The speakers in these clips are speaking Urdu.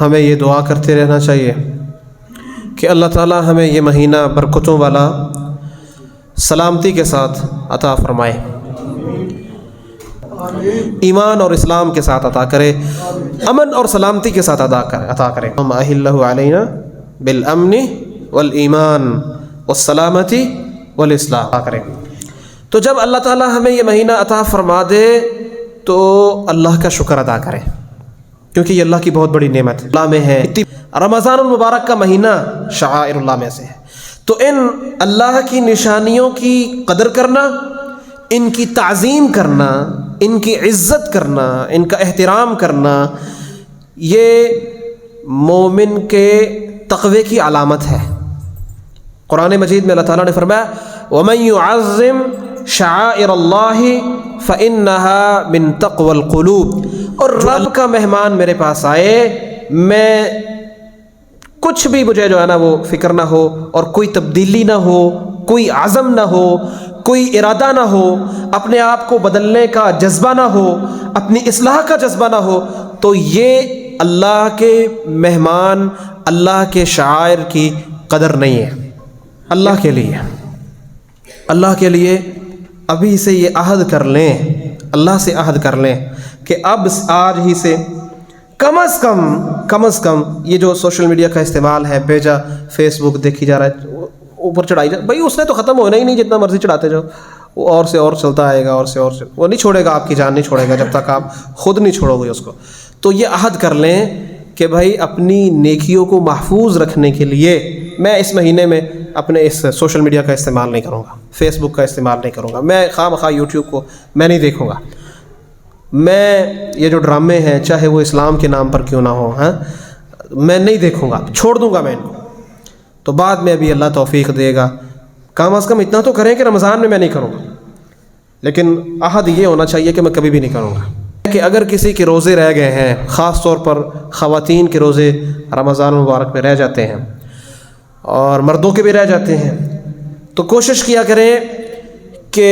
ہمیں یہ دعا کرتے رہنا چاہیے کہ اللہ تعالیٰ ہمیں یہ مہینہ برکتوں والا سلامتی کے ساتھ عطا فرمائے، ایمان اور اسلام کے ساتھ عطا کرے، امن اور سلامتی کے ساتھ عطا کرے۔ احلہ علینا بالامن والایمان والسلامتی والاسلام عطا کرے۔ تو جب اللہ تعالیٰ ہمیں یہ مہینہ عطا فرما دے تو اللہ کا شکر ادا کریں، کیونکہ یہ اللہ کی بہت بڑی نعمت اللہ میں ہے۔ رمضان المبارک کا مہینہ شعائر اللہ میں سے ہے، تو ان اللہ کی نشانیوں کی قدر کرنا، ان کی تعظیم کرنا، ان کی عزت کرنا، ان کا احترام کرنا، یہ مومن کے تقوی کی علامت ہے۔ قرآن مجید میں اللہ تعالیٰ نے فرمایا وَمَن يُعَظِّمْ شَعَائِرَ اللَّهِ فَإِنَّهَا مِن تَقْوَى الْقُلُوبِ، اور رب کا مہمان میرے پاس آئے، میں کچھ بھی مجھے جو ہے نا وہ فکر نہ ہو، اور کوئی تبدیلی نہ ہو، کوئی عزم نہ ہو، کوئی ارادہ نہ ہو، اپنے آپ کو بدلنے کا جذبہ نہ ہو، اپنی اصلاح کا جذبہ نہ ہو، تو یہ اللہ کے مہمان، اللہ کے شعائر کی قدر نہیں ہے۔ اللہ کے لیے ابھی سے یہ عہد کر لیں، اللہ سے عہد کر لیں کہ اب آج ہی سے کم از کم یہ جو سوشل میڈیا کا استعمال ہے، بھیجا فیس بک دیکھی جا رہا ہے، اوپر چڑھائی جا، بھائی اس نے تو ختم ہونا ہی نہیں، جتنا مرضی چڑھاتے جاؤ، وہ اور سے اور چلتا آئے گا، اور سے وہ نہیں چھوڑے گا، آپ کی جان نہیں چھوڑے گا جب تک آپ خود نہیں چھوڑو گے اس کو۔ تو یہ عہد کر لیں کہ بھائی اپنی نیکیوں کو محفوظ رکھنے کے لیے میں اس مہینے میں اپنے اس سوشل میڈیا کا استعمال نہیں کروں گا، فیس بک کا استعمال نہیں کروں گا، میں خواہ مخواہ یوٹیوب کو میں نہیں دیکھوں گا، میں یہ جو ڈرامے ہیں چاہے وہ اسلام کے نام پر کیوں نہ ہو، میں نہیں دیکھوں گا، چھوڑ دوں گا میں ان کو۔ تو بعد میں ابھی اللہ توفیق دے گا، کم از کم اتنا تو کریں کہ رمضان میں نہیں کروں گا، لیکن عہد یہ ہونا چاہیے کہ میں کبھی بھی نہیں کروں گا۔ کہ اگر کسی کے روزے رہ گئے ہیں، خاص طور پر خواتین کے روزے رمضان المبارک میں رہ جاتے ہیں اور مردوں کے بھی رہ جاتے ہیں، تو کوشش کیا کریں کہ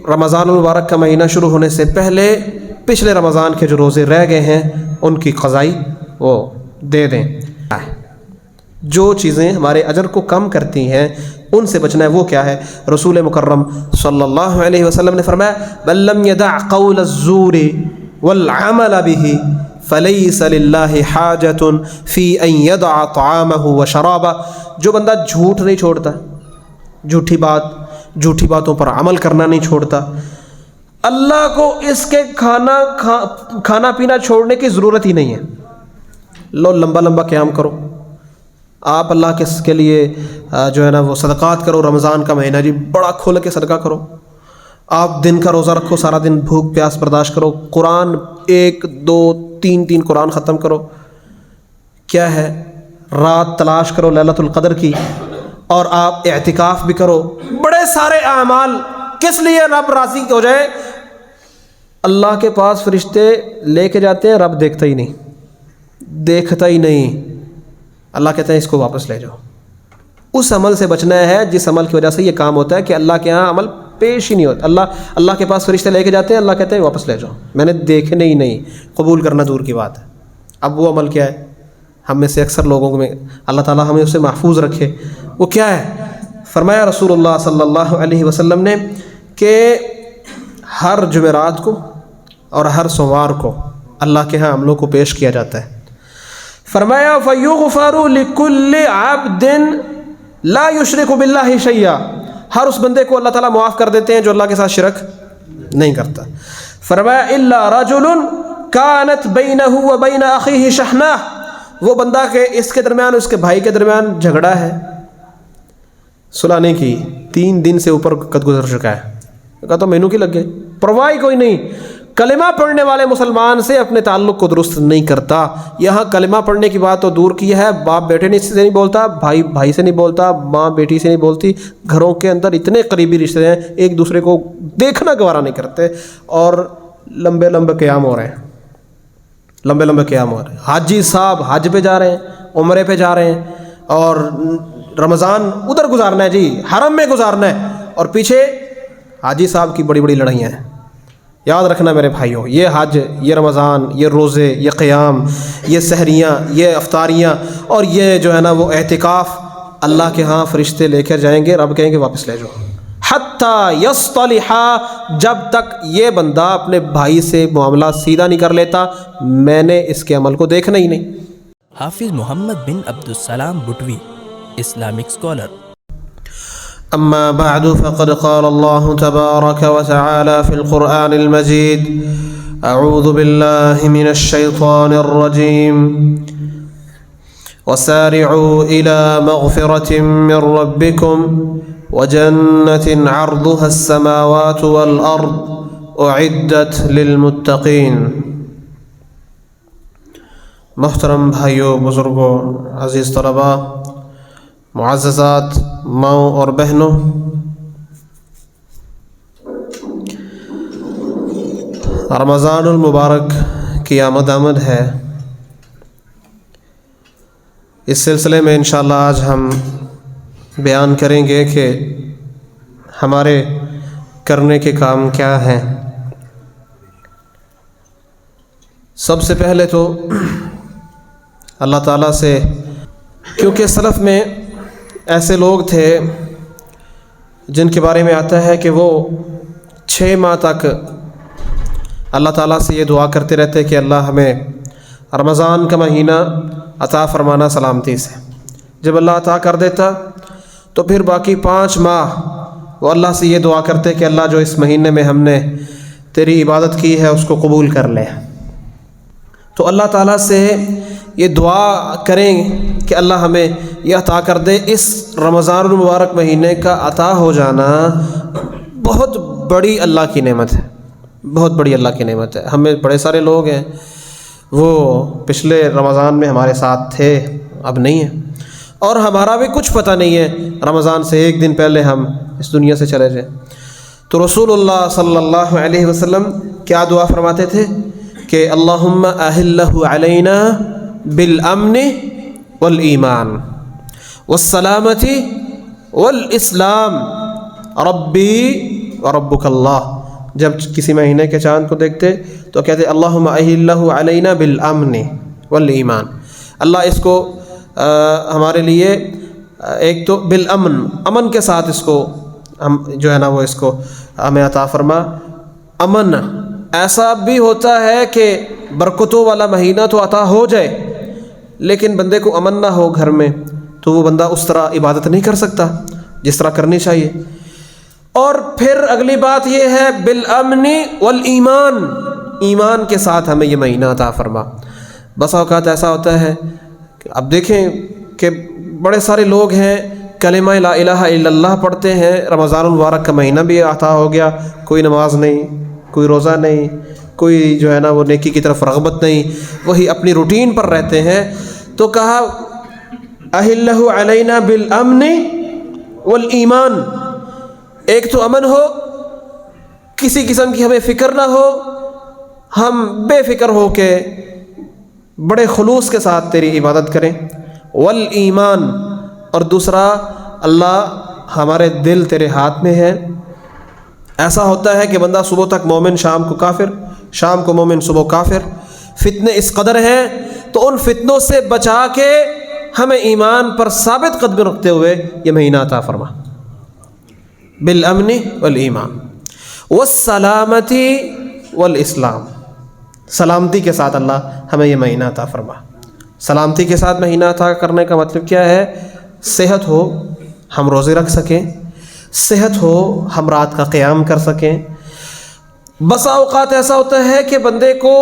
رمضان المبارک کا مہینہ شروع ہونے سے پہلے پچھلے رمضان کے جو روزے رہ گئے ہیں ان کی قضائی وہ دے دیں۔ جو چیزیں ہمارے اجر کو کم کرتی ہیں ان سے بچنا ہے۔ وہ کیا ہے؟ رسول مکرم صلی اللہ علیہ وسلم نے فرمایا من لم يدع قول الزور والعمل به فليس لله حاجة في ان يدع طعامه وشرابه، جو بندہ جھوٹ نہیں چھوڑتا، جھوٹی باتوں پر عمل کرنا نہیں چھوڑتا، اللہ کو اس کے کھانا پینا چھوڑنے کی ضرورت ہی نہیں ہے۔ لو لمبا قیام کرو، آپ اللہ کے لیے جو ہے نا وہ صدقات کرو، رمضان کا مہینہ جی بڑا کھول کے صدقہ کرو، آپ دن کا روزہ رکھو، سارا دن بھوک پیاس برداشت کرو، قرآن 1 2 3 قرآن ختم کرو، کیا ہے رات تلاش کرو لیلۃ القدر کی، اور آپ اعتکاف بھی کرو، بڑے سارے اعمال۔ کس لیے؟ رب راضی ہو جائے۔ اللہ کے پاس فرشتے لے کے جاتے ہیں، رب دیکھتا ہی نہیں، اللہ کہتے ہیں اس کو واپس لے جاؤ۔ اس عمل سے بچنا ہے جس عمل کی وجہ سے یہ کام ہوتا ہے کہ اللہ کے ہاں عمل پیش ہی نہیں ہوتا۔ اللہ کے پاس فرشتے لے کے جاتے ہیں، اللہ کہتے ہیں واپس لے جاؤ، میں نے دیکھنے ہی نہیں، قبول کرنا دور کی بات ہے۔ اب وہ عمل کیا ہے؟ ہم میں سے اکثر لوگوں میں اللہ تعالیٰ ہمیں اسے محفوظ رکھے، وہ کیا ہے؟ فرمایا رسول اللہ صلی اللہ علیہ وسلم نے کہ ہر جمعرات کو اور ہر سوموار کو اللہ کے ہاں عملوں کو پیش کیا جاتا ہے۔ فرمایا فَيُغْفَرُ لِكُلِّ عَبْدٍ لَا يُشْرِكُ بِاللَّهِ شَيْئًا، ہر اس بندے کو اللہ تعالیٰ معاف کر دیتے ہیں جو اللہ کے ساتھ شرک نہیں کرتا۔ فرمایا إِلَّا رَجُلٌ كَانَتْ بَيْنَهُ وَبَيْنَ أَخِيهِ شَحْنَةٌ، وہ بندہ کہ اس کے درمیان اس کے بھائی کے درمیان جھگڑا ہے، صلح نہیں کی، 3 دن سے اوپر قد گزر چکا ہے، کہا تو مینوں کی لگ گئے، پرواہ کوئی نہیں۔ کلمہ پڑھنے والے مسلمان سے اپنے تعلق کو درست نہیں کرتا۔ یہاں کلمہ پڑھنے کی بات تو دور کی ہے، باپ بیٹے سے نہیں بولتا، بھائی سے نہیں بولتا، ماں بیٹی سے نہیں بولتی، گھروں کے اندر اتنے قریبی رشتے ہیں ایک دوسرے کو دیکھنا گوارا نہیں کرتے، اور لمبے قیام ہو رہے ہیں، حاجی صاحب حج پہ جا رہے ہیں، عمرے پہ جا رہے ہیں، اور رمضان ادھر گزارنا ہے جی، حرم میں گزارنا ہے، اور پیچھے حاجی صاحب کی بڑی لڑائیاں ہیں، یاد رکھنا میرے بھائیوں، یہ حج، یہ رمضان، یہ روزے، یہ قیام، یہ سحریاں، یہ افطاریاں اور یہ جو ہے نا وہ اعتکاف، اللہ کے ہاں فرشتے لے کر جائیں گے، رب کہیں گے واپس لے جاؤ، حتیٰ یصطلحا، جب تک یہ بندہ اپنے بھائی سے معاملہ سیدھا نہیں کر لیتا، میں نے اس کے عمل کو دیکھنا ہی نہیں۔ حافظ محمد بن عبدالسلام بٹوی، اسلامک اسکالر۔ أما بعد فقد قال الله تبارك وتعالى في القرآن المجيد: أعوذ بالله من الشيطان الرجيم وسارعوا إلى مغفرة من ربكم وجنة عرضها السماوات والأرض أعدت للمتقين۔ محترم بھائیوں، بزرگوں، عزیز طلباء، معززات ماؤں اور بہنوں، رمضان المبارک کی آمد ہے۔ اس سلسلے میں انشاءاللہ آج ہم بیان کریں گے کہ ہمارے کرنے کے کام کیا ہیں۔ سب سے پہلے تو اللہ تعالیٰ سے، کیونکہ سلف میں ایسے لوگ تھے جن کے بارے میں آتا ہے کہ وہ 6 ماہ تک اللہ تعالیٰ سے یہ دعا کرتے رہتے کہ اللہ ہمیں رمضان کا مہینہ عطا فرمانا سلامتی سے۔ جب اللہ عطا کر دیتا تو پھر باقی 5 ماہ وہ اللہ سے یہ دعا کرتے کہ اللہ جو اس مہینے میں ہم نے تیری عبادت کی ہے اس کو قبول کر لے۔ تو اللہ تعالیٰ سے یہ دعا کریں کہ اللہ ہمیں یہ عطا کر دے۔ اس رمضان المبارک مہینے کا عطا ہو جانا بہت بڑی اللہ کی نعمت ہے، بہت بڑی اللہ کی نعمت ہے۔ ہمیں بڑے سارے لوگ ہیں وہ پچھلے رمضان میں ہمارے ساتھ تھے، اب نہیں ہیں، اور ہمارا بھی کچھ پتہ نہیں ہے رمضان سے ایک دن پہلے ہم اس دنیا سے چلے جائیں۔ تو رسول اللہ صلی اللہ علیہ وسلم کیا دعا فرماتے تھے کہ اللہم اہلہ علینا بالامن والایمان والسلامت والاسلام ربی وربک اللہ۔ جب کسی مہینے کے چاند کو دیکھتے تو کہتے اللہم اہلہ علینا بالامن والایمان، اللہ اس کو ہمارے لیے ایک تو بالامن، امن کے ساتھ اس کو ہم جو ہے نا وہ اس کو ہمیں عطا فرما۔ امن ایسا بھی ہوتا ہے کہ برکتوں والا مہینہ تو عطا ہو جائے لیکن بندے کو امن نہ ہو گھر میں، تو وہ بندہ اس طرح عبادت نہیں کر سکتا جس طرح کرنی چاہیے۔ اور پھر اگلی بات یہ ہے بالامن والایمان، ایمان کے ساتھ ہمیں یہ مہینہ عطا فرما۔ بس اوقات ایسا ہوتا ہے کہ اب دیکھیں کہ بڑے سارے لوگ ہیں کلمہ لا الہ الا اللہ پڑھتے ہیں، رمضان المبارک کا مہینہ بھی عطا ہو گیا، کوئی نماز نہیں، کوئی روزہ نہیں، کوئی جو ہے نا وہ نیکی کی طرف رغبت نہیں، وہی اپنی روٹین پر رہتے ہیں۔ تو کہا اہلہ علینا بالامن والایمان، ایک تو امن ہو، کسی قسم کی ہمیں فکر نہ ہو، ہم بے فکر ہو کے بڑے خلوص کے ساتھ تیری عبادت کریں، والایمان، اور دوسرا اللہ ہمارے دل تیرے ہاتھ میں ہے۔ ایسا ہوتا ہے کہ بندہ صبح تک مومن، شام کو کافر، شام کو مومن، صبح کافر، فتنے اس قدر ہیں، تو ان فتنوں سے بچا کے ہمیں ایمان پر ثابت قدم رکھتے ہوئے یہ مہینہ عطا فرما، بالامن والایمان والسلامتی والاسلام، سلامتی کے ساتھ اللہ ہمیں یہ مہینہ عطا فرما۔ سلامتی کے ساتھ مہینہ عطا کرنے کا مطلب کیا ہے؟ صحت ہو، ہم روزے رکھ سکیں، صحت ہو، ہم رات کا قیام کر سکیں۔ بسا اوقات ایسا ہوتا ہے کہ بندے کو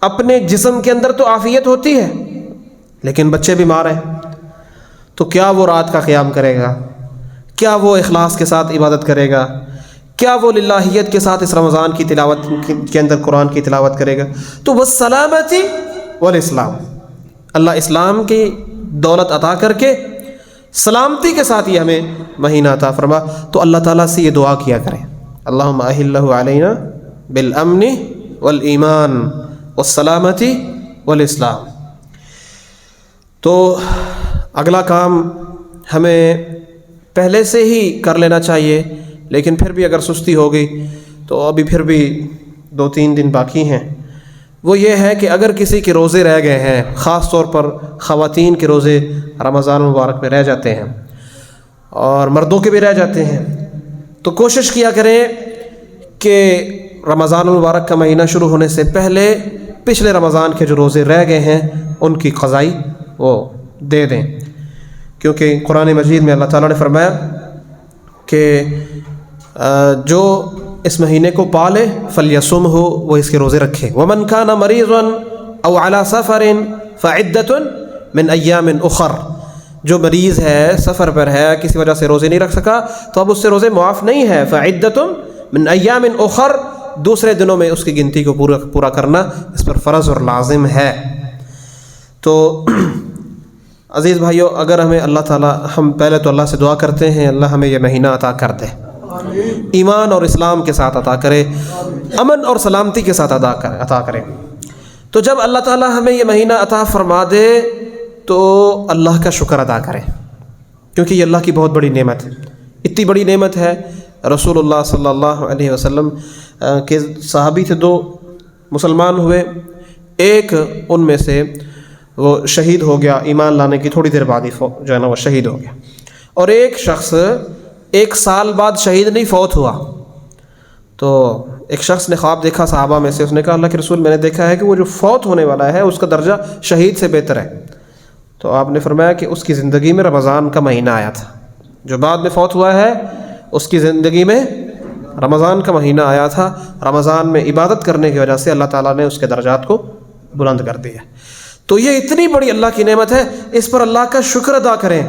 اپنے جسم کے اندر تو عافیت ہوتی ہے لیکن بچے بیمار ہیں، تو کیا وہ رات کا قیام کرے گا؟ کیا وہ اخلاص کے ساتھ عبادت کرے گا؟ کیا وہ للہیت کے ساتھ اس رمضان کی تلاوت کے اندر قرآن کی تلاوت کرے گا؟ تو والسلامتی والاسلام، اللہ اسلام کی دولت عطا کر کے سلامتی کے ساتھ یہ ہمیں مہینہ عطا فرما۔ تو اللہ تعالیٰ سے یہ دعا کیا کریں، اللہم اہلہ علینا بالامن والایمان والسلامتی والاسلام۔ تو اگلا کام ہمیں پہلے سے ہی کر لینا چاہیے، لیکن پھر بھی اگر سستی ہو گئی تو ابھی پھر بھی 2-3 دن باقی ہیں، وہ یہ ہے کہ اگر کسی کے روزے رہ گئے ہیں، خاص طور پر خواتین کے روزے رمضان المبارک میں رہ جاتے ہیں اور مردوں کے بھی رہ جاتے ہیں، تو کوشش کیا کریں کہ رمضان المبارک کا مہینہ شروع ہونے سے پہلے پچھلے رمضان کے جو روزے رہ گئے ہیں ان کی قضائی وہ دے دیں، کیونکہ قرآن مجید میں اللہ تعالیٰ نے فرمایا کہ جو اس مہینے کو پالے فلیصم ہو، وہ اس کے روزے رکھے، ومن کان مریضا او علی سفر فعدۃ من ایام اخر، جو مریض ہے، سفر پر ہے، کسی وجہ سے روزے نہیں رکھ سکا تو اب اس سے روزے معاف نہیں ہے، فعدۃ من ایام اخر، دوسرے دنوں میں اس کی گنتی کو پورا کرنا اس پر فرض اور لازم ہے۔ تو عزیز بھائیو، اگر ہمیں اللہ تعالیٰ، ہم پہلے تو اللہ سے دعا کرتے ہیں اللہ ہمیں یہ مہینہ عطا کر دے، ایمان اور اسلام کے ساتھ عطا کرے، امن اور سلامتی کے ساتھ عطا کرے۔ تو جب اللہ تعالیٰ ہمیں یہ مہینہ عطا فرما دے تو اللہ کا شکر ادا کریں، کیونکہ یہ اللہ کی بہت بڑی نعمت ہے، اتنی بڑی نعمت ہے۔ رسول اللہ صلی اللہ علیہ وسلم کے صحابی تھے، 2 مسلمان ہوئے، ایک ان میں سے وہ شہید ہو گیا، ایمان لانے کی تھوڑی دیر بعد ہی جو ہے نا وہ شہید ہو گیا، اور ایک شخص 1 سال بعد شہید نہیں فوت ہوا۔ تو ایک شخص نے خواب دیکھا صحابہ میں سے، اس نے کہا اللہ کے رسول میں نے دیکھا ہے کہ وہ جو فوت ہونے والا ہے اس کا درجہ شہید سے بہتر ہے۔ تو آپ نے فرمایا کہ اس کی زندگی میں رمضان کا مہینہ آیا تھا، جو بعد میں فوت ہوا ہے اس کی زندگی میں رمضان کا مہینہ آیا تھا، رمضان میں عبادت کرنے کی وجہ سے اللہ تعالیٰ نے اس کے درجات کو بلند کر دیا۔ تو یہ اتنی بڑی اللہ کی نعمت ہے، اس پر اللہ کا شکر ادا کریں،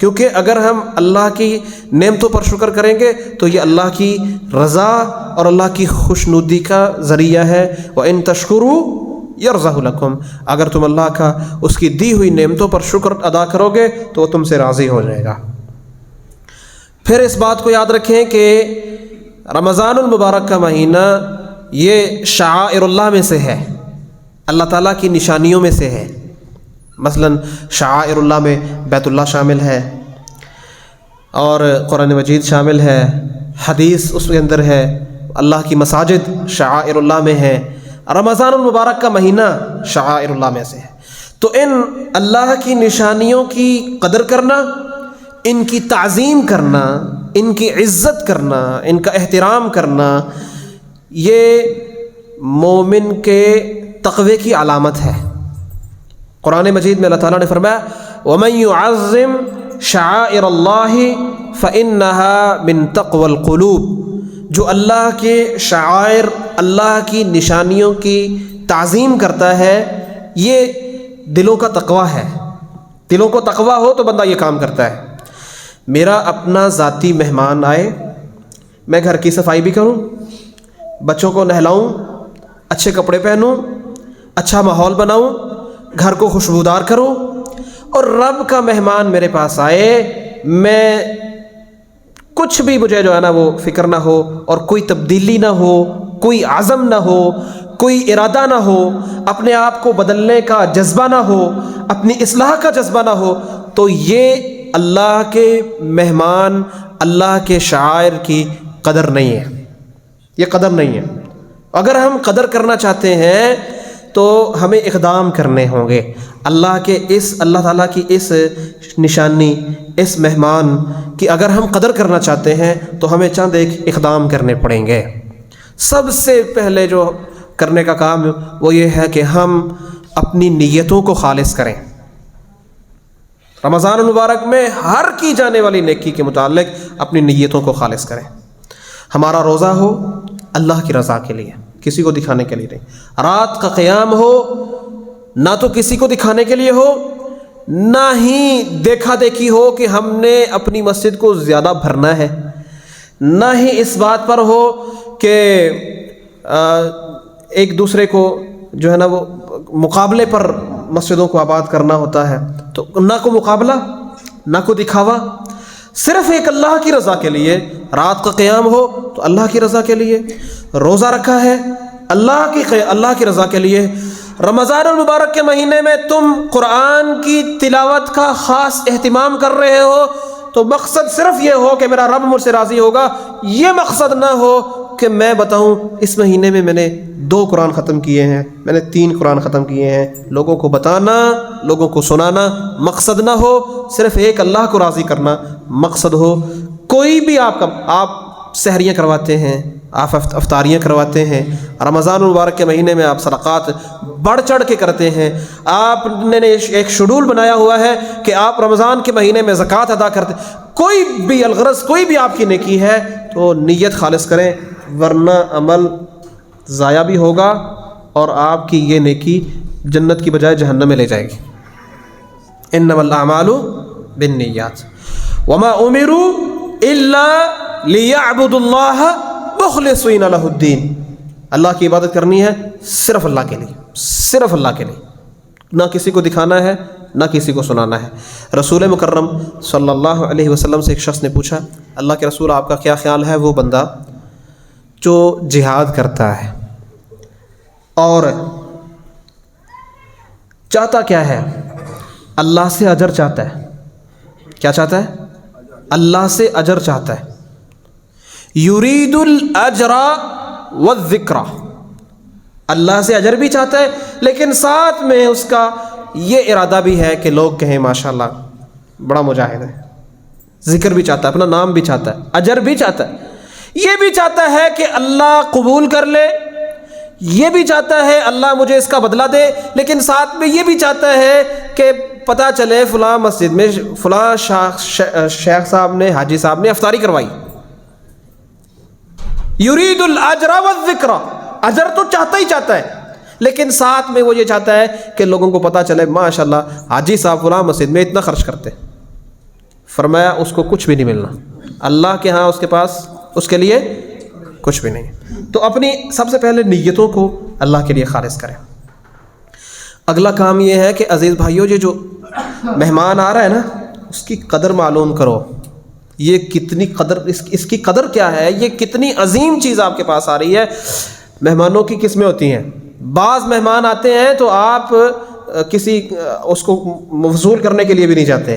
کیونکہ اگر ہم اللہ کی نعمتوں پر شکر کریں گے تو یہ اللہ کی رضا اور اللہ کی خوشنودی کا ذریعہ ہے۔ وَإِن تَشْكُرُوا يَرْضَهُ لَكُمْ، اگر تم اللہ کا اس کی دی ہوئی نعمتوں پر شکر ادا کرو گے تو وہ تم سے راضی ہو جائے گا۔ پھر اس بات کو یاد رکھیں کہ رمضان المبارک کا مہینہ یہ شعائر اللہ میں سے ہے، اللہ تعالیٰ کی نشانیوں میں سے ہے۔ مثلا شعائر اللہ میں بیت اللہ شامل ہے، اور قرآن مجید شامل ہے، حدیث اس کے اندر ہے، اللہ کی مساجد شعائر اللہ میں ہے، رمضان المبارک کا مہینہ شعائر اللہ میں سے ہے۔ تو ان اللہ کی نشانیوں کی قدر کرنا، ان کی تعظیم کرنا، ان کی عزت کرنا، ان کا احترام کرنا، یہ مومن کے تقوی کی علامت ہے۔ قرآن مجید میں اللہ تعالیٰ نے فرمایا وَمَن يُعَظِّمْ شَعَائِرَ اللَّهِ فَإِنَّهَا مِن تَقْوَى الْقُلُوبِ، جو اللہ کے شعائر، اللہ کی نشانیوں کی تعظیم کرتا ہے، یہ دلوں کا تقوی ہے۔ دلوں کو تقوی ہو تو بندہ یہ کام کرتا ہے۔ میرا اپنا ذاتی مہمان آئے، میں گھر کی صفائی بھی کروں، بچوں کو نہلاؤں، اچھے کپڑے پہنوں، اچھا ماحول بناؤں، گھر کو خوشبودار کروں، اور رب کا مہمان میرے پاس آئے، میں کچھ بھی مجھے جو ہے نا وہ فکر نہ ہو، اور کوئی تبدیلی نہ ہو، کوئی عزم نہ ہو، کوئی ارادہ نہ ہو، اپنے آپ کو بدلنے کا جذبہ نہ ہو، اپنی اصلاح کا جذبہ نہ ہو، تو یہ اللہ کے مہمان، اللہ کے شاعر کی قدر نہیں ہے، یہ قدر نہیں ہے۔ اگر ہم قدر کرنا چاہتے ہیں تو ہمیں اقدام کرنے ہوں گے، اللہ تعالیٰ کی اس نشانی، اس مہمان کی اگر ہم قدر کرنا چاہتے ہیں تو ہمیں چند ایک اقدام کرنے پڑیں گے۔ سب سے پہلے جو کرنے کا کام وہ یہ ہے کہ ہم اپنی نیتوں کو خالص کریں۔ رمضان المبارک میں ہر کی جانے والی نیکی کے متعلق اپنی نیتوں کو خالص کریں۔ ہمارا روزہ ہو اللہ کی رضا کے لیے، کسی کو دکھانے کے لیے نہیں۔ رات کا قیام ہو نہ تو کسی کو دکھانے کے لیے ہو، نہ ہی دیکھا دیکھی ہو کہ ہم نے اپنی مسجد کو زیادہ بھرنا ہے، نہ ہی اس بات پر ہو کہ ایک دوسرے کو جو ہے نا وہ مقابلے پر مسجدوں کو آباد کرنا ہوتا ہے، تو نہ کو مقابلہ نہ کو دکھاوا، صرف ایک اللہ کی رضا کے لیے۔ رات کا قیام ہو تو اللہ کی رضا کے لیے، روزہ رکھا ہے اللہ کی رضا کے لیے۔ رمضان المبارک کے مہینے میں تم قرآن کی تلاوت کا خاص اہتمام کر رہے ہو تو مقصد صرف یہ ہو کہ میرا رب مجھ سے راضی ہوگا، یہ مقصد نہ ہو کہ میں بتاؤں اس مہینے میں نے 2 قرآن ختم کیے ہیں، میں نے 3 قرآن ختم کیے ہیں، لوگوں کو بتانا، لوگوں کو سنانا مقصد نہ ہو، صرف ایک اللہ کو راضی کرنا مقصد ہو۔ کوئی بھی آپ سحریاں کرواتے ہیں، آپ افطاریاں کرواتے ہیں، رمضان المبارک کے مہینے میں آپ صدقات بڑھ چڑھ کے کرتے ہیں، آپ نے ایک شیڈول بنایا ہوا ہے کہ آپ رمضان کے مہینے میں زکوٰۃ ادا کرتے، کوئی بھی الغرض کوئی بھی آپ کی نیکی ہے تو نیت خالص کریں، ورنہ عمل ضائع بھی ہوگا اور آپ کی یہ نیکی جنت کی بجائے جہنم میں لے جائے گی۔ انما الاعمال بالنیات وما امروا الا لیعبدوا اللہ مخلصین لہ الدین۔ اللہ کی عبادت کرنی ہے صرف اللہ کے لیے، صرف اللہ کے لیے، نہ کسی کو دکھانا ہے نہ کسی کو سنانا ہے۔ رسول مکرم صلی اللہ علیہ وسلم سے ایک شخص نے پوچھا، اللہ کے رسول آپ کا کیا خیال ہے وہ بندہ جو جہاد کرتا ہے اور چاہتا کیا ہے؟ اللہ سے اجر چاہتا ہے۔ کیا چاہتا ہے؟ اللہ سے اجر چاہتا ہے۔ یرید الاجر والذکر، اللہ سے اجر بھی چاہتا ہے لیکن ساتھ میں اس کا یہ ارادہ بھی ہے کہ لوگ کہیں ماشاءاللہ بڑا مجاہد ہے، ذکر بھی چاہتا ہے، اپنا نام بھی چاہتا ہے، اجر بھی چاہتا ہے، یہ بھی چاہتا ہے کہ اللہ قبول کر لے، یہ بھی چاہتا ہے اللہ مجھے اس کا بدلہ دے، لیکن ساتھ میں یہ بھی چاہتا ہے کہ پتہ چلے فلاں مسجد میں فلاں شیخ صاحب نے، حاجی صاحب نے افطاری کروائی۔ یرید الاجر والذکر، اجر تو چاہتا ہی چاہتا ہے لیکن ساتھ میں وہ یہ چاہتا ہے کہ لوگوں کو پتہ چلے ماشاءاللہ حاجی صاحب فلاں مسجد میں اتنا خرچ کرتے۔ فرمایا اس کو کچھ بھی نہیں ملنا، اللہ کے ہاں اس کے پاس اس کے لیے کچھ بھی نہیں۔ تو اپنی سب سے پہلے نیتوں کو اللہ کے لیے خالص کریں۔ اگلا کام یہ ہے کہ عزیز بھائیو، یہ جو مہمان آ رہا ہے نا اس کی قدر معلوم کرو، یہ کتنی قدر، اس کی قدر کیا ہے، یہ کتنی عظیم چیز آپ کے پاس آ رہی ہے۔ مہمانوں کی قسمیں ہوتی ہیں، بعض مہمان آتے ہیں تو آپ کسی اس کو وصول کرنے کے لیے بھی نہیں جاتے،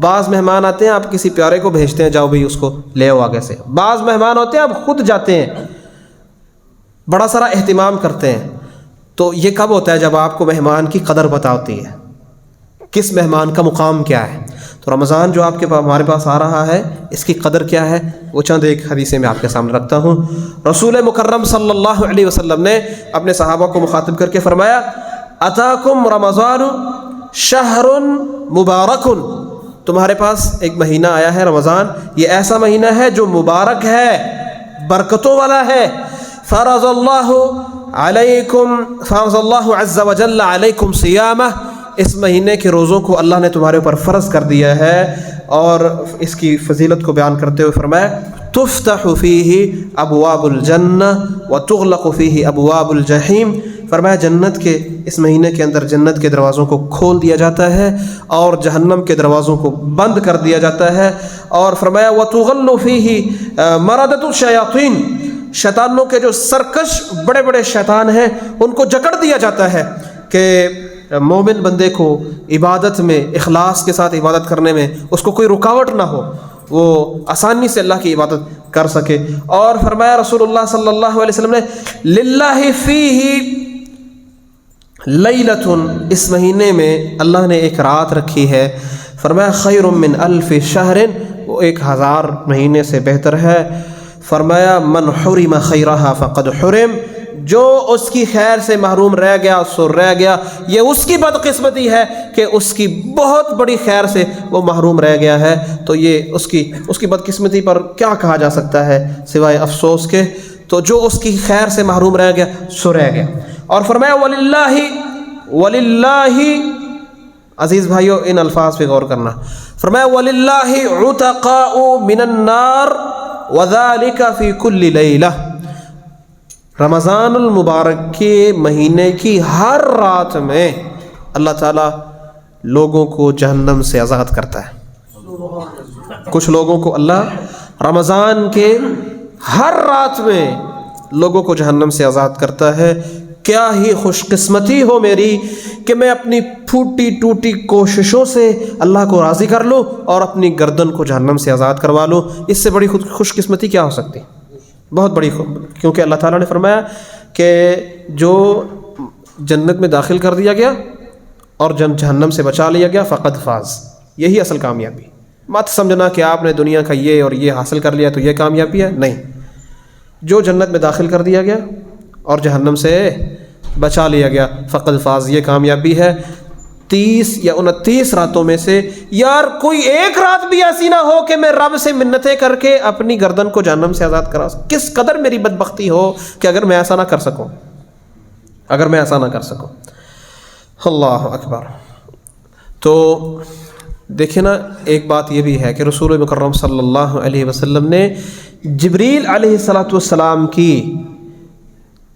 بعض مہمان آتے ہیں آپ کسی پیارے کو بھیجتے ہیں جاؤ بھائی اس کو لے آؤ آگے سے، بعض مہمان ہوتے ہیں آپ خود جاتے ہیں، بڑا سارا اہتمام کرتے ہیں۔ تو یہ کب ہوتا ہے؟ جب آپ کو مہمان کی قدر پتہ ہوتی ہے، کس مہمان کا مقام کیا ہے۔ تو رمضان جو آپ کے پاس ہمارے پاس آ رہا ہے اس کی قدر کیا ہے وہ چند ایک حدیثیں میں آپ کے سامنے رکھتا ہوں۔ رسول مکرم صلی اللہ علیہ وسلم نے اپنے صحابہ کو مخاطب کر کے فرمایا، اتاکم رمضان شہر مبارک، تمہارے پاس ایک مہینہ آیا ہے رمضان، یہ ایسا مہینہ ہے جو مبارک ہے، برکتوں والا ہے۔ فرض اللہ عز وجل علیکم صیامہ، اس مہینے کے روزوں کو اللہ نے تمہارے اوپر فرض کر دیا ہے، اور اس کی فضیلت کو بیان کرتے ہوئے فرمایا، تفتح فیہ ابواب الجنہ وتغلق فیہ ابواب الجحیم، فرمایا جنت کے اس مہینے کے اندر جنت کے دروازوں کو کھول دیا جاتا ہے اور جہنم کے دروازوں کو بند کر دیا جاتا ہے، اور فرمایا وتغل فیہ مردۃ الشیاطین، شیطانوں کے جو سرکش بڑے بڑے شیطان ہیں ان کو جکڑ دیا جاتا ہے کہ مومن بندے کو عبادت میں اخلاص کے ساتھ عبادت کرنے میں اس کو کوئی رکاوٹ نہ ہو، وہ آسانی سے اللہ کی عبادت کر سکے۔ اور فرمایا رسول اللہ صلی اللہ علیہ وسلم نے، للہ فیہ لیلۃ، اس مہینے میں اللہ نے ایک رات رکھی ہے، فرمایا خیر من الف شہر، وہ 1000 مہینے سے بہتر ہے۔ فرمایا من حرم خیرہا فقد حرم، جو اس کی خیر سے محروم رہ گیا سو رہ گیا، یہ اس کی بدقسمتی ہے کہ اس کی بہت بڑی خیر سے وہ محروم رہ گیا ہے۔ تو یہ اس کی بدقسمتی پر کیا کہا جا سکتا ہے سوائے افسوس کے، تو جو اس کی خیر سے محروم رہ گیا سو رہ گیا۔ اور فرمایا وللہ عزیز بھائیو ان الفاظ پہ غور کرنا، فرمایا وَلِلَّهِ عُتَقَاءُ مِنَ النَّارِ وَذَلِكَ فِي كُلِّ لَيْلَةٍ، رمضان المبارک کے مہینے کی ہر رات میں اللہ تعالیٰ لوگوں کو جہنم سے آزاد کرتا ہے۔ کچھ لوگوں کو اللہ رمضان کے ہر رات میں لوگوں کو جہنم سے آزاد کرتا ہے۔ کیا ہی خوش قسمتی ہو میری کہ میں اپنی پھوٹی ٹوٹی کوششوں سے اللہ کو راضی کر لوں اور اپنی گردن کو جہنم سے آزاد کروا لوں، اس سے بڑی خوش قسمتی کیا ہو سکتی؟ بہت بڑی کیونکہ اللہ تعالیٰ نے فرمایا کہ جو جنت میں داخل کر دیا گیا اور جہنم سے بچا لیا گیا فقد فاز، یہی اصل کامیابی۔ مت سمجھنا کہ آپ نے دنیا کا یہ اور یہ حاصل کر لیا تو یہ کامیابی ہے، نہیں، جو جنت میں داخل کر دیا گیا اور جہنم سے بچا لیا گیا فقد فاز، یہ کامیابی ہے۔ 30 یا 29 راتوں میں سے یار کوئی ایک رات بھی ایسی نہ ہو کہ میں رب سے منتیں کر کے اپنی گردن کو جہنم سے آزاد کرا سکوں۔ کس قدر میری بدبختی ہو کہ اگر میں ایسا نہ کر سکوں، اگر میں ایسا نہ کر سکوں۔ اللہ اکبر۔ تو دیکھیں نا، ایک بات یہ بھی ہے کہ رسول مکرم صلی اللہ علیہ وسلم نے جبریل علیہ السلام کی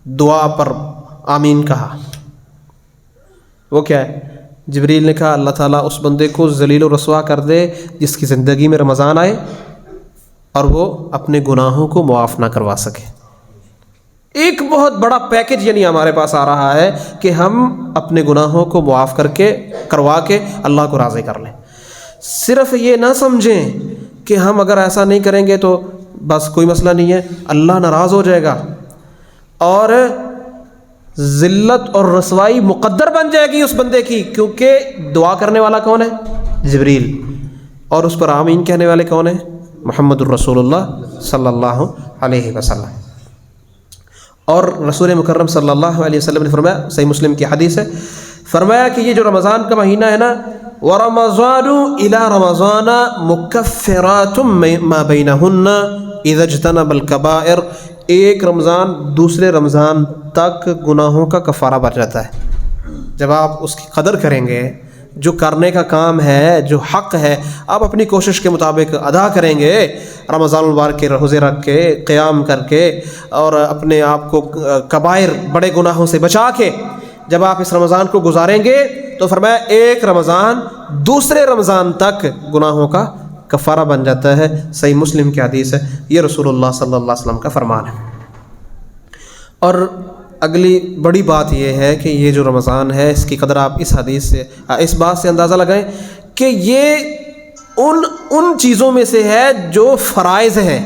دعا پر آمین کہا۔ وہ کیا ہے؟ جبریل نے کہا اللہ تعالیٰ اس بندے کو ذلیل و رسوا کر دے جس کی زندگی میں رمضان آئے اور وہ اپنے گناہوں کو معاف نہ کروا سکے۔ ایک بہت بڑا پیکج یعنی ہمارے پاس آ رہا ہے کہ ہم اپنے گناہوں کو معاف کروا کے اللہ کو راضی کر لیں۔ صرف یہ نہ سمجھیں کہ ہم اگر ایسا نہیں کریں گے تو بس کوئی مسئلہ نہیں ہے، اللہ ناراض ہو جائے گا اور ذلت اور رسوائی مقدر بن جائے گی اس بندے کی، کیونکہ دعا کرنے والا کون ہے؟ جبریل، اور اس پر آمین کہنے والے کون ہیں؟ محمد الرسول اللہ صلی اللہ علیہ وسلم۔ اور رسول مکرم صلی اللہ علیہ وسلم نے فرمایا، صحیح مسلم کی حدیث ہے، فرمایا کہ یہ جو رمضان کا مہینہ ہے نا، وَرَمَضَانُ إِلَى رَمَضَانَ مُكَفِّرَاتٌ مَا بَيْنَهُنَّ إِذَا اجْتَنَبَ الْكَبَائِرَ، ایک رمضان دوسرے رمضان تک گناہوں کا کفارہ بن جاتا ہے۔ جب آپ اس کی قدر کریں گے، جو کرنے کا کام ہے، جو حق ہے، آپ اپنی کوشش کے مطابق ادا کریں گے، رمضان المبارک کے روزے رکھ کے، قیام کر کے اور اپنے آپ کو کبائر بڑے گناہوں سے بچا کے جب آپ اس رمضان کو گزاریں گے تو فرمایا ایک رمضان دوسرے رمضان تک گناہوں کا کفارہ بن جاتا ہے۔ صحیح مسلم کی حدیث ہے، یہ رسول اللہ صلی اللہ علیہ وسلم کا فرمان ہے۔ اور اگلی بڑی بات یہ ہے کہ یہ جو رمضان ہے اس کی قدر آپ اس حدیث سے، اس بات سے اندازہ لگائیں کہ یہ ان چیزوں میں سے ہے جو فرائض ہیں۔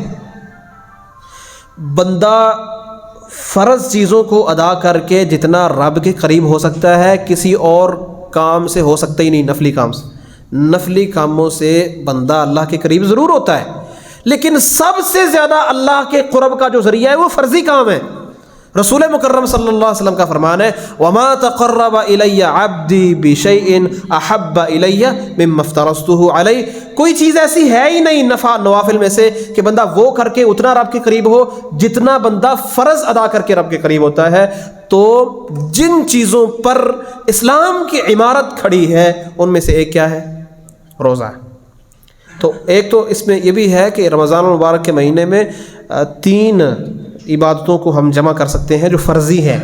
بندہ فرض چیزوں کو ادا کر کے جتنا رب کے قریب ہو سکتا ہے کسی اور کام سے ہو سکتا ہی نہیں، نفلی کام سے۔ نفلی کاموں سے بندہ اللہ کے قریب ضرور ہوتا ہے، لیکن سب سے زیادہ اللہ کے قرب کا جو ذریعہ ہے وہ فرضی کام ہے۔ رسول مکرم صلی اللہ علیہ وسلم کا فرمان ہے وَمَا تَقَرَّبَ إِلَيَّ عَبْدِي بِشَيْءٍ أَحَبَّ إِلَيَّ مِمَّا افْتَرَضْتُهُ عَلَيْهِ، کوئی چیز ایسی ہے ہی نہیں نوافل میں سے کہ بندہ وہ کر کے اتنا رب کے قریب ہو جتنا بندہ فرض ادا کر کے رب کے قریب ہوتا ہے۔ تو جن چیزوں پر اسلام کی عمارت کھڑی ہے ان میں سے ایک کیا ہے؟ روزہ ہے۔ تو ایک تو اس میں یہ بھی ہے کہ رمضان المبارک کے مہینے میں 3 عبادتوں کو ہم جمع کر سکتے ہیں جو فرضی ہیں۔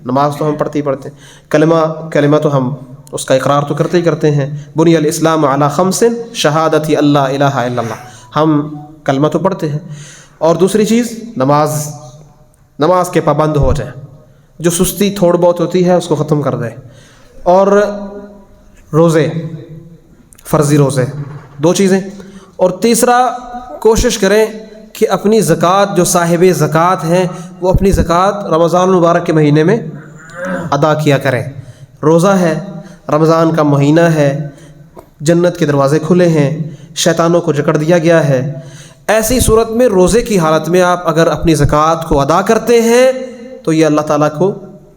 نماز تو ہم پڑھتے ہیں، کلمہ تو ہم اس کا اقرار تو کرتے ہی کرتے ہیں، بنی الاسلام علی 5 شہادت اللہ الہ الا اللہ، ہم کلمہ تو پڑھتے ہیں۔ اور دوسری چیز نماز کے پابند ہو جائیں، جو سستی تھوڑ بہت ہوتی ہے اس کو ختم کر دیں۔ اور روزے، فرضی روزے، 2 چیزیں۔ اور تیسرا کوشش کریں کہ اپنی زکوٰۃ، جو صاحب زکوٰۃ ہیں وہ اپنی زکوٰۃ رمضان المبارک کے مہینے میں ادا کیا کریں۔ روزہ ہے، رمضان کا مہینہ ہے، جنت کے دروازے کھلے ہیں، شیطانوں کو جکڑ دیا گیا ہے۔ ایسی صورت میں روزے کی حالت میں آپ اگر اپنی زکوٰۃ کو ادا کرتے ہیں تو یہ اللہ تعالیٰ کو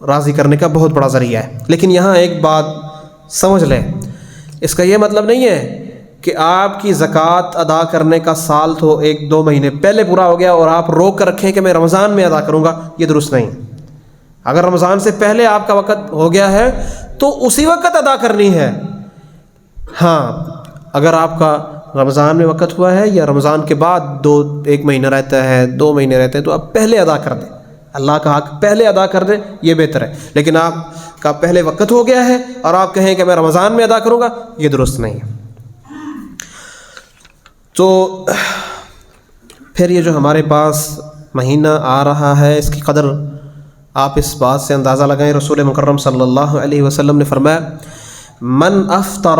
راضی کرنے کا بہت بڑا ذریعہ ہے۔ لیکن یہاں ایک بات سمجھ لیں، اس کا یہ مطلب نہیں ہے کہ آپ کی زکوٰۃ ادا کرنے کا سال تو 1-2 مہینے پہلے پورا ہو گیا اور آپ روک کر رکھیں کہ میں رمضان میں ادا کروں گا، یہ درست نہیں۔ اگر رمضان سے پہلے آپ کا وقت ہو گیا ہے تو اسی وقت ادا کرنی ہے۔ ہاں، اگر آپ کا رمضان میں وقت ہوا ہے یا رمضان کے بعد 1 مہینہ رہتا ہے، 2 مہینے رہتے ہیں، تو آپ پہلے ادا کر دیں، اللہ کا حق پہلے ادا کر دیں، یہ بہتر ہے۔ لیکن آپ کا پہلے وقت ہو گیا ہے اور آپ کہیں کہ میں رمضان میں ادا کروں گا، یہ درست نہیں ہے۔ تو پھر یہ جو ہمارے پاس مہینہ آ رہا ہے اس کی قدر آپ اس بات سے اندازہ لگائیں۔ رسول مکرم صلی اللہ علیہ وسلم نے فرمایا من افطر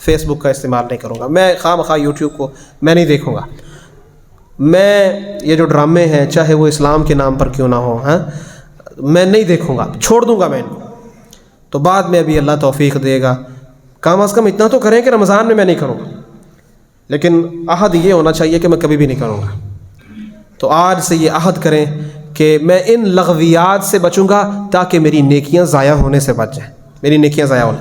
فیس بک کا استعمال نہیں کروں گا، میں خواہ مخواہ یوٹیوب کو میں نہیں دیکھوں گا، میں یہ جو ڈرامے ہیں چاہے وہ اسلام کے نام پر کیوں نہ ہو میں نہیں دیکھوں گا، چھوڑ دوں گا میں ان کو۔ تو بعد میں ابھی اللہ توفیق دے گا، کم از کم اتنا تو کریں کہ رمضان میں نہیں کروں گا، لیکن عہد یہ ہونا چاہیے کہ میں کبھی بھی نہیں کروں گا۔ تو آج سے یہ عہد کریں کہ میں ان لغویات سے بچوں گا تاکہ میری نیکیاں ضائع ہونے سے بچ جائیں، میری نیکیاں ضائع ہونے۔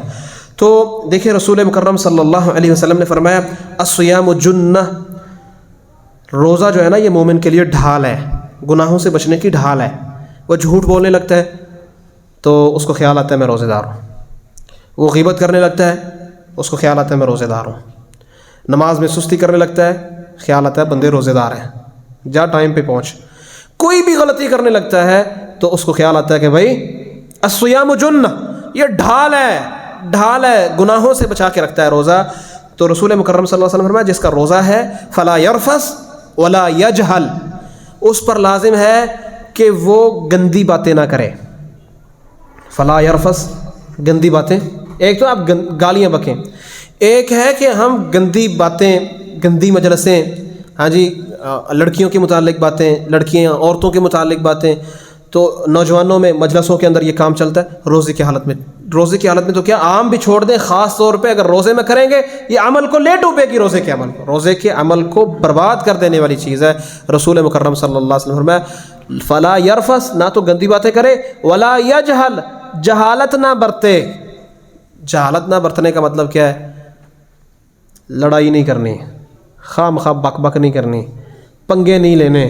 تو دیکھیں رسول مکرم صلی اللہ علیہ وسلم نے فرمایا الصیام جنہ، روزہ جو ہے نا یہ مومن کے لیے ڈھال ہے، گناہوں سے بچنے کی ڈھال ہے۔ وہ جھوٹ بولنے لگتا ہے تو اس کو خیال آتا ہے میں روزے دار ہوں، وہ غیبت کرنے لگتا ہے اس کو خیال آتا ہے میں روزے دار ہوں، نماز میں سستی کرنے لگتا ہے خیال آتا ہے بندے روزے دار ہیں، جا ٹائم پہ پہنچ، کوئی بھی غلطی کرنے لگتا ہے تو اس کو خیال آتا ہے کہ بھائی الصیام جنہ، یہ ڈھال ہے، گناہوں سے بچا کے رکھتا ہے روزہ۔ تو رسول مکرم صلی اللہ علیہ وسلم فرمایا جس کا روزہ ہے فلا یرفث ولا یجہل، اس پر لازم ہے کہ وہ گندی باتیں نہ کرے۔ فلا یرفث، گندی باتیں، ایک تو آپ گالیاں بکیں، ایک ہے کہ ہم گندی باتیں، گندی مجلسیں، ہاں جی لڑکیوں کے متعلق باتیں، لڑکیاں عورتوں کے متعلق باتیں، تو نوجوانوں میں مجلسوں کے اندر یہ کام چلتا ہے۔ روزے کی حالت میں تو کیا عام بھی چھوڑ دیں، خاص طور پہ اگر روزے میں کریں گے یہ عمل کو لے ڈوبے گی، روزے کے عمل کو برباد کر دینے والی چیز ہے۔ رسول مکرم صلی اللہ علیہ وسلم فرمایا فلا یرفث، نہ تو گندی باتیں کرے، ولا یجہل، جہالت نہ برتے۔ جہالت نہ برتنے کا مطلب کیا ہے؟ لڑائی نہیں کرنی، خواہ مخواہ بک بک نہیں کرنی، پنگے نہیں لینے۔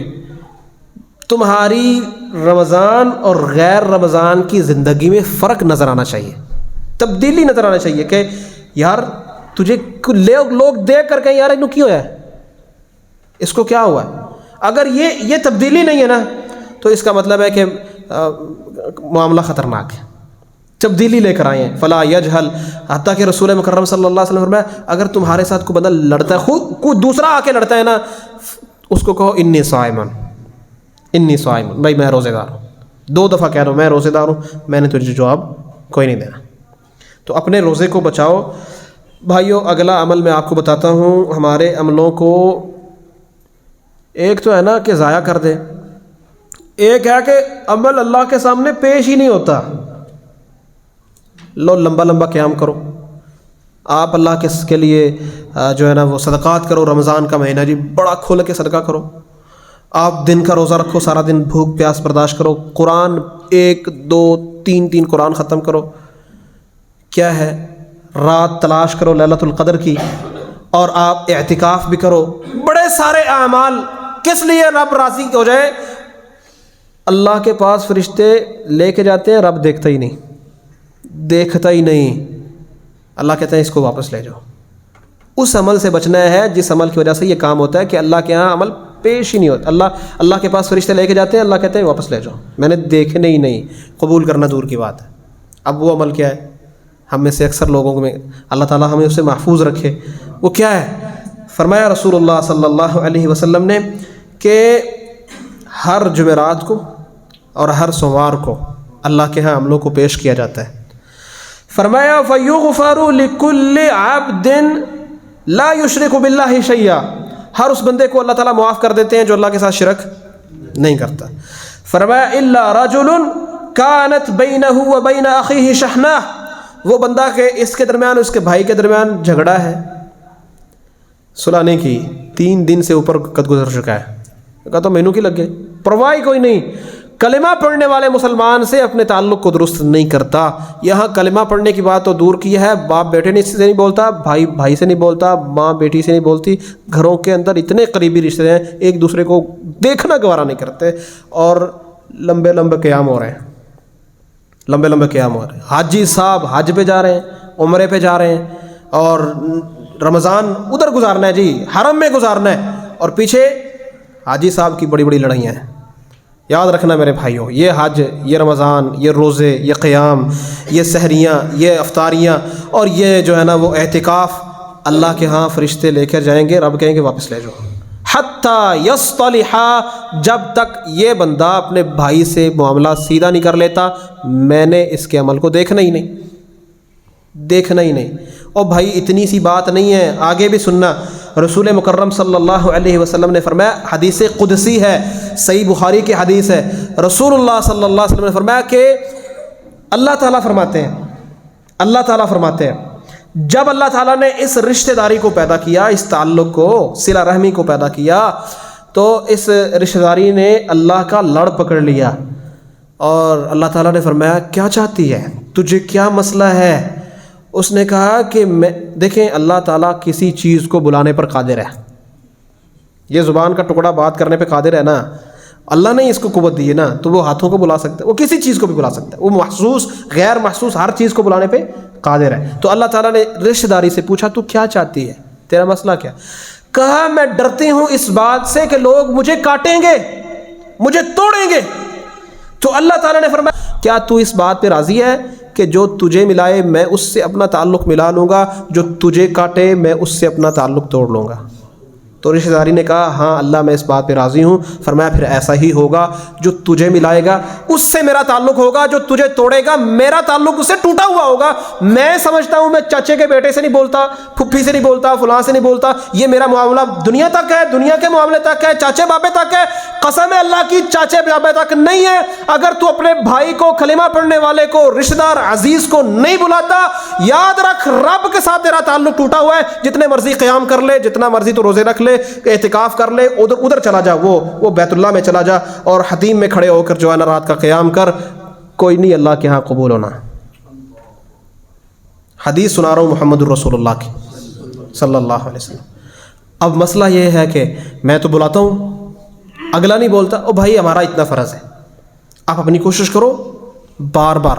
تمہاری رمضان اور غیر رمضان کی زندگی میں فرق نظر آنا چاہیے، تبدیلی نظر آنا چاہیے کہ یار تجھے لوگ دیکھ کر کہ یار انہوں کیوں ہے، اس کو کیا ہوا ہے۔ اگر یہ تبدیلی نہیں ہے نا تو اس کا مطلب ہے کہ معاملہ خطرناک ہے۔ تبدیلی لے کر آئے ہیں، فلا یجہل، حتیٰ کہ رسول مکرم صلی اللہ علیہ وسلم فرمایا اگر تمہارے ساتھ کوئی بندہ لڑتا ہے، خود کوئی دوسرا آ کے لڑتا ہے نا، اس کو کہو انی صائم، بھائی میں روزے دار ہوں، 2 دفعہ کہہ رہا ہوں میں روزے دار ہوں، میں نے تجھے جواب کوئی نہیں دینا۔ تو اپنے روزے کو بچاؤ بھائیو۔ اگلا عمل میں آپ کو بتاتا ہوں، ہمارے عملوں کو ایک تو ہے نا کہ ضائع کر دے، ایک ہے کہ عمل اللہ کے سامنے پیش ہی نہیں ہوتا۔ لو لمبا قیام کرو، آپ اللہ کے لیے جو ہے نا وہ صدقات کرو، رمضان کا مہینہ جی بڑا کھل کے صدقہ کرو، آپ دن کا روزہ رکھو، سارا دن بھوک پیاس برداشت کرو، قرآن 1 2 3 قرآن ختم کرو، کیا ہے رات تلاش کرو لیلۃ القدر کی، اور آپ اعتکاف بھی کرو، بڑے سارے اعمال، کس لیے رب راضی ہو جائے۔ اللہ کے پاس فرشتے لے کے جاتے ہیں، رب دیکھتا ہی نہیں، اللہ کہتے ہیں اس کو واپس لے جاؤ۔ اس عمل سے بچنا ہے جس عمل کی وجہ سے یہ کام ہوتا ہے کہ اللہ کے ہاں عمل پیش ہی نہیں ہوتا۔ اللہ کے پاس فرشتے لے کے جاتے ہیں، اللہ کہتے ہیں واپس لے جاؤ، میں نے دیکھنے ہی نہیں، قبول کرنا دور کی بات ہے۔ اب وہ عمل کیا ہے؟ ہم میں سے اکثر لوگوں میں اللہ تعالیٰ ہمیں اسے محفوظ رکھے، وہ کیا ہے؟ فرمایا رسول اللہ صلی اللہ علیہ وسلم نے کہ ہر جمعرات کو اور ہر سوموار کو اللہ کے ہاں عملوں کو پیش کیا جاتا ہے۔ فرمایا فَيُغْفَرُ لِكُلِّ عَبْدٍ لَا يُشْرِكُ بِاللَّهِ شَيْئًا، ہر اس بندے کو اللہ تعالیٰ معاف کر دیتے ہیں جو اللہ کے ساتھ شرک نہیں کرتا۔ فرمایا إِلَّا رَجُلٌ كَانَتْ بَيْنَهُ وَبَيْنَ أَخِيهِ شَحْنَةٌ، وہ بندہ کہ اس کے درمیان اس کے بھائی کے درمیان جھگڑا ہے، صلح نہیں کی، 3 دن سے اوپر قد گزر چکا ہے، کہا تو مینوں کی لگ گئے، پرواہ کوئی نہیں۔ کلمہ پڑھنے والے مسلمان سے اپنے تعلق کو درست نہیں کرتا۔ یہاں کلمہ پڑھنے کی بات تو دور کی ہے، باپ بیٹے سے نہیں بولتا، بھائی سے نہیں بولتا، ماں بیٹی سے نہیں بولتی، گھروں کے اندر اتنے قریبی رشتے ہیں ایک دوسرے کو دیکھنا گوارا نہیں کرتے، اور لمبے قیام ہو رہے ہیں، حاجی صاحب حج پہ جا رہے ہیں، عمرے پہ جا رہے ہیں، اور رمضان ادھر گزارنا ہے جی، حرم میں گزارنا ہے، اور پیچھے حاجی صاحب کی بڑی لڑائیاں ہیں۔ یاد رکھنا میرے بھائیوں، یہ حج، یہ رمضان، یہ روزے، یہ قیام، یہ سحریاں، یہ افطاریاں، اور یہ جو ہے نا وہ اعتکاف، اللہ کے ہاں فرشتے لے کر جائیں گے، رب کہیں گے واپس لے جاؤ، حتیٰ یصطلحا، جب تک یہ بندہ اپنے بھائی سے معاملہ سیدھا نہیں کر لیتا، میں نے اس کے عمل کو دیکھنا ہی نہیں۔ دیکھنا ہی نہیں. اور بھائی اتنی سی بات نہیں ہے, آگے بھی سننا. رسول مکرم صلی اللہ علیہ وسلم نے فرمایا, حدیث قدسی ہے, صحیح بخاری کی حدیث ہے, رسول اللہ صلی اللہ علیہ وسلم نے فرمایا کہ اللہ تعالیٰ فرماتے ہیں جب اللہ تعالیٰ نے اس رشتہ داری کو پیدا کیا, اس تعلق کو, صلہ رحمی کو پیدا کیا, تو اس رشتہ داری نے اللہ کا لڑ پکڑ لیا, اور اللہ تعالیٰ نے فرمایا کیا چاہتی ہے, تجھے کیا مسئلہ ہے؟ اس نے کہا کہ دیکھیں اللہ تعالیٰ کسی چیز کو بلانے پر قادر ہے. یہ زبان کا ٹکڑا بات کرنے پہ قادر ہے نا, اللہ نے اس کو قوت دی ہے نا, تو وہ ہاتھوں کو بلا سکتا ہے, وہ کسی چیز کو بھی بلا سکتا ہے, وہ محسوس غیر محسوس ہر چیز کو بلانے پہ قادر ہے. تو اللہ تعالیٰ نے رشتہ داری سے پوچھا تو کیا چاہتی ہے, تیرا مسئلہ کیا؟ کہا میں ڈرتی ہوں اس بات سے کہ لوگ مجھے کاٹیں گے, مجھے توڑیں گے. تو اللہ تعالیٰ نے فرمایا کیا تو اس بات پہ راضی ہے کہ جو تجھے ملائے میں اس سے اپنا تعلق ملا لوں گا, جو تجھے کاٹے میں اس سے اپنا تعلق توڑ لوں گا؟ تو رشتہ داری نے کہا ہاں اللہ میں اس بات پہ راضی ہوں. فرمایا پھر ایسا ہی ہوگا, جو تجھے ملائے گا اس سے میرا تعلق ہوگا, جو تجھے توڑے گا میرا تعلق اس سے ٹوٹا ہوا ہوگا. میں سمجھتا ہوں میں چچے کے بیٹے سے نہیں بولتا, پھپھی سے نہیں بولتا, فلاں سے نہیں بولتا, یہ میرا معاملہ دنیا تک ہے, دنیا کے معاملے تک ہے, چاچے بابے تک ہے. قسم ہے اللہ کی چاچے بابے تک نہیں ہے. اگر تو اپنے بھائی کو, کلمہ پڑھنے والے کو, رشتہ دار عزیز کو نہیں بلاتا, یاد رکھ رب کے ساتھ تیرا تعلق ٹوٹا ہوا ہے. جتنے مرضی قیام کر لے, جتنا مرضی تو روزے رکھ لے, اعتکاف کر لے, ادھر چلا جا, وہ بیت اللہ میں چلا جا اور حتیم میں کھڑے ہو کر جو ہے نا رات کا قیام کر, کوئی نہیں اللہ کے ہاں قبول ہونا. حدیث سنا رہا ہوں محمد الرسول اللہ کی صلی اللہ علیہ وسلم. اب مسئلہ یہ ہے کہ میں تو بلاتا ہوں, اگلا نہیں بولتا. او بھائی ہمارا اتنا فرض ہے, آپ اپنی کوشش کرو, بار بار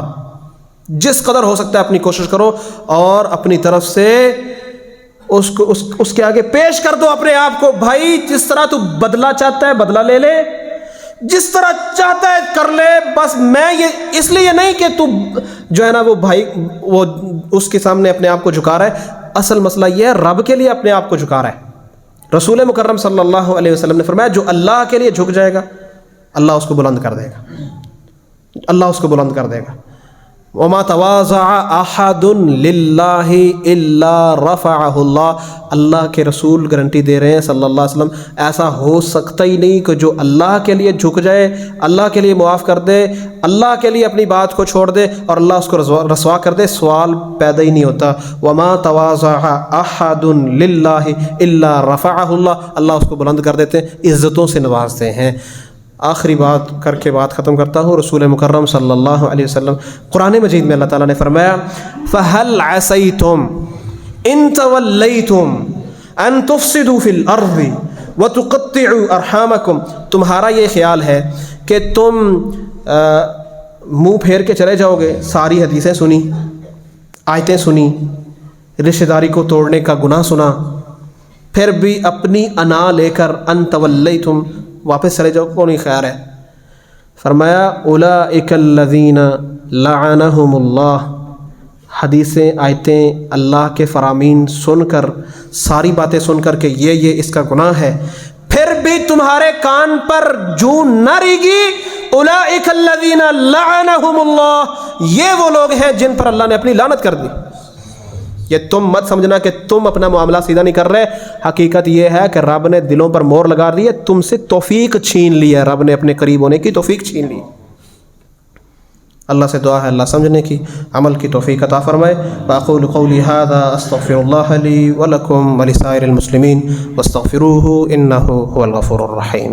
جس قدر ہو سکتا ہے اپنی کوشش کرو, اور اپنی طرف سے اس کے آگے پیش کر دو اپنے آپ کو. بھائی جس طرح تو بدلہ چاہتا ہے بدلہ لے لے, جس طرح چاہتا ہے کر لے. بس میں یہ اس لیے نہیں کہ تو جو ہے نا وہ بھائی وہ اس کے سامنے اپنے آپ کو جھکا رہا ہے. اصل مسئلہ یہ ہے رب کے لیے اپنے آپ کو جھکا رہا ہے. رسول مکرم صلی اللہ علیہ وسلم نے فرمایا جو اللہ کے لیے جھک جائے گا اللہ اس کو بلند کر دے گا, اللہ اس کو بلند کر دے گا. وما تواضع احد للہ الا رفعہ اللہ. اللہ کے رسول گارنٹی دے رہے ہیں صلی اللہ علیہ وسلم, ایسا ہو سکتا ہی نہیں کہ جو اللہ کے لیے جھک جائے, اللہ کے لیے معاف کر دے, اللہ کے لیے اپنی بات کو چھوڑ دے اور اللہ اس کو رسوا کر دے, سوال پیدا ہی نہیں ہوتا. وما تواضع احد للہ الا رفعہ اللہ. اللہ اس کو بلند کر دیتے ہیں, عزتوں سے نوازتے ہیں. آخری بات کر کے بات ختم کرتا ہوں. رسول مکرم صلی اللہ علیہ وسلم قرآن مجید میں اللہ تعالیٰ نے فرمایا فَهَلْ عَسَيْتُمْ إِن تَوَلَّيْتُمْ أَن تُفْسِدُوا فِي الْأَرْضِ وَتُقَطِّعُوا أَرْحَامَكُمْ. تمہارا یہ خیال ہے کہ تم منہ پھیر کے چلے جاؤ گے, ساری حدیثیں سنی, آیتیں سنی, رشتہ داری کو توڑنے کا گناہ سنا, پھر بھی اپنی انا لے کر ان تولیتم واپس چلے جاؤ, کون خیال ہے؟ فرمایا اولئک الذین لعنہم اللہ. حدیثیں آیتیں اللہ کے فرامین سن کر, ساری باتیں سن کر کہ یہ اس کا گناہ ہے, پھر بھی تمہارے کان پر جوں نہ ریگی. اولئک الذین لعنہم اللہ, یہ وہ لوگ ہیں جن پر اللہ نے اپنی لعنت کر دی. یہ تم مت سمجھنا کہ تم اپنا معاملہ سیدھا نہیں کر رہے, حقیقت یہ ہے کہ رب نے دلوں پر مہر لگا دی ہے, تم سے توفیق چھین لی ہے, رب نے اپنے قریب ہونے کی توفیق چھین لی. اللہ سے دعا ہے اللہ سمجھنے کی, عمل کی توفیق عطا فرمائے. واقول قولی ھذا استغفر اللہ لی ولکم ولسائر المسلمین واستغفروہ انہ هو الغفور الرحیم.